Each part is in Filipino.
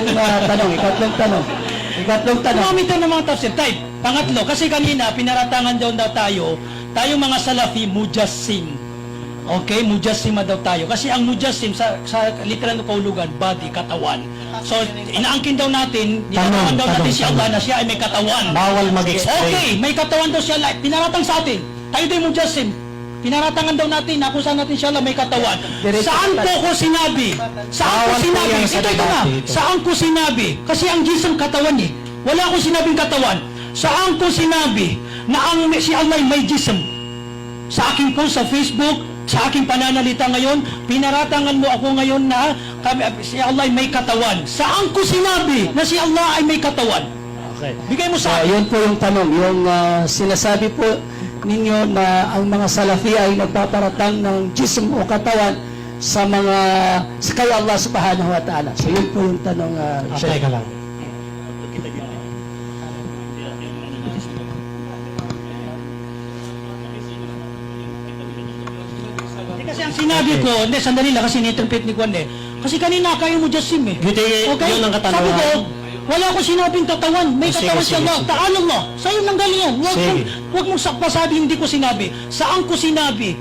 ikatlong tanong. Gumamit tayo ng mga tafsir. Type. Pangatlo, kasi kanina, pinaratangan daw tayo, tayong mga Salafi, Mujassim. Okay, Mujassima daw tayo. Kasi ang Mujassim, sa literal na kahulugan, body, katawan. So, inaangkin daw natin, dinarawan daw natin si Allah na siya ay may katawan. Bawal mag-explain. Okay, may katawan daw siya. Pinaratang sa atin. Tayo daw yung Mujassim. Pinaratangan daw natin na kung saan natin siya may katawan. Saan po ko sinabi? Saan ko sinabi? Ito na. Saan ko sinabi? Kasi ang jism katawan eh. Wala akong sinabing katawan. Saan ko sinabi na si Allah may jism? Sa akin po sa Facebook, sa aking pananalita ngayon, pinaratangan mo ako ngayon na si Allah ay may katawan. Saan ko sinabi na si Allah ay may katawan? Okay. Bigay mo sa akin. Yun po yung tanong. Yung sinasabi po ninyo na ang mga Salafi ay nagpaparatang ng jism o katawan sa kay Allah subhanahu wa ta'ala. So yun po yung tanong. Okay ka lang. Kasi ang sinabi ko, hindi, sandali lang kasi ni-interpret ni Juan eh. Kasi kanina kayo mo Jassim eh. Okay? Yun ang katanungan. Sabi ko, wala akong sinabing katawan. May katawan siya Allah. Ta'ala Allah. Sa'yo lang galing yan. Huwag mong pasabi hindi ko sinabi. Saan ko sinabi?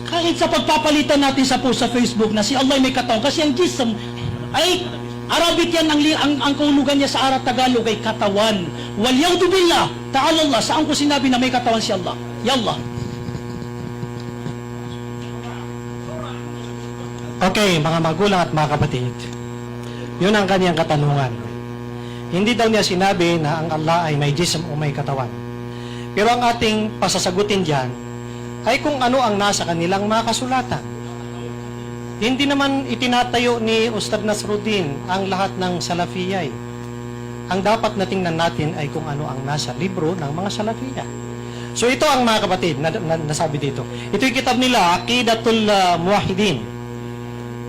Kahit sa pagpapalitan natin sa post sa Facebook na si Allah may katawan. Kasi ang jism ay Arabic yan, ang kahulugan niya sa Arab Tagalog ay katawan. Walyaudu billah. Ta'ala Allah. Saan ko sinabi na may katawan si Allah? Yallah. Okay, mga magulang at mga kapatid. Yun ang kaniyang katanungan. Hindi daw niya sinabi na ang Allah ay may jism o may katawan. Pero ang ating pasasagutin diyan ay kung ano ang nasa kanilang mga kasulatan. Hindi naman itinatayo ni Ustad Nasruddin ang lahat ng Salafiyay. Ang dapat na tingnan natin ay kung ano ang nasa libro ng mga Salafiya. So ito ang mga kapatid na nasabi dito. Ito yung kitab nila, Aqidatul Muwahhidin.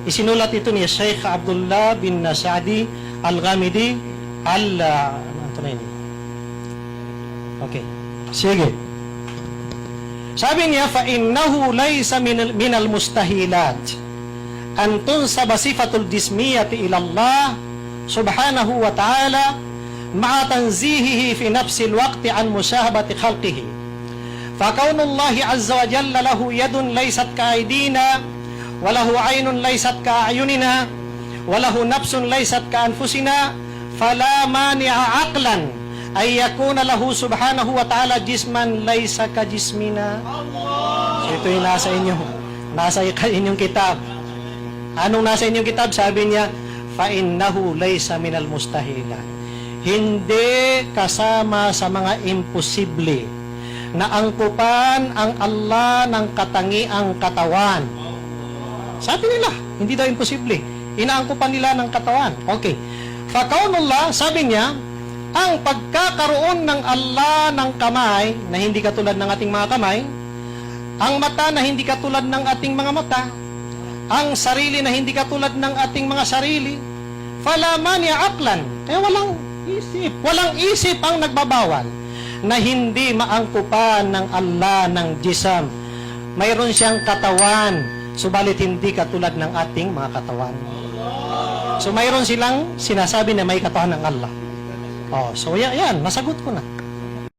Isinulat ito ni Sheikh Abdullah bin Sa'di Al-Ghamidi Okay. Sige. Sabi niya, فَإِنَّهُ لَيْسَ مِنَ الْمُسْتَهِيلَاتِ أَن تُنْسَبَ صِفَةُ الْجِسْمِيَّةِ إِلَى اللَّهِ سُبْحَانَهُ وَتَعَالَى مَعَ تَنْزِيهِهِ فِي نَفْسِ الْوَقْتِ عَنْ مُشَاهَبَةِ خَلْقِهِ فَكَوْنُ اللَّهِ عَزَّ وَجَلَّ لَهُ يَدٌ لَيْسَتْ كَأَيْدِينَا وله عين ليست كأعيننا وله نفس ليست كأنفسنا فلا مانع عقلا أن يكون له سبحانه وتعالى جسما ليس كجسمنا. So ito yung nasa inyong kitab. Anong nasa inyong kitab? Sabi niya, فَإِنَّهُ لَيْسَ مِنَ الْمُسْتَحِيلَ. Hindi kasama sa mga imposible na angkupan ang Allah ng katangiang katawan. Sabi nila, hindi daw imposible. Inaangkupan nila ng katawan. Okay. Fakaunullah, sabi niya, ang pagkakaroon ng Allah ng kamay, na hindi katulad ng ating mga kamay, ang mata na hindi katulad ng ating mga mata, ang sarili na hindi katulad ng ating mga sarili, fala mania aklan, walang isip ang nagbabawal na hindi maangkupan ng Allah ng jisam. Mayroon siyang katawan, subalit hindi katulad ng ating mga katawan. So mayroon silang sinasabi na may katawan ng Allah. So yan, nasagot ko na.